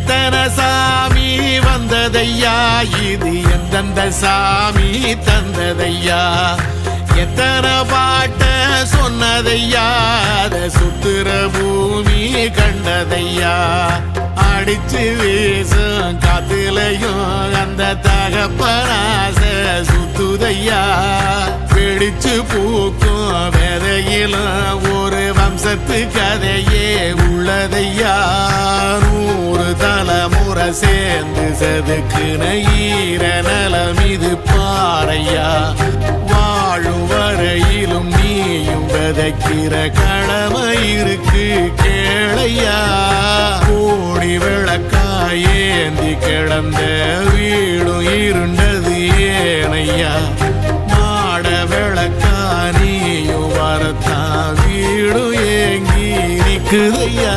எத்தனை சாமி வந்ததையா, இது எந்தெந்த சாமி தந்ததையா, எத்தனை பாட்ட சொன்னதையா, அத சுத்துற பூமி கண்டதையா, அடிச்சு வீசும் காத்துலையும் அந்த தகப்பனாச சுத்துதையா, பிடிச்சு பூக்கும் விதையிலும் ஒரு வம்சத்து கதையே உள்ளதையா, 100 தலைமுறை சேர்ந்து செதுக்குன ஈர நலம் இது பாறையா, வாழும் வரையிலும் நீயும் விதைக்கிற கடமை இருக்கு கேளையா, கோடி விளக்காயேந்தி கிடந்த வீடும் இருண்டது ஏனையா, மாட விளக்கா நீயும் வரத்தான் வீடும் ஏங்கி நிக்குதையா.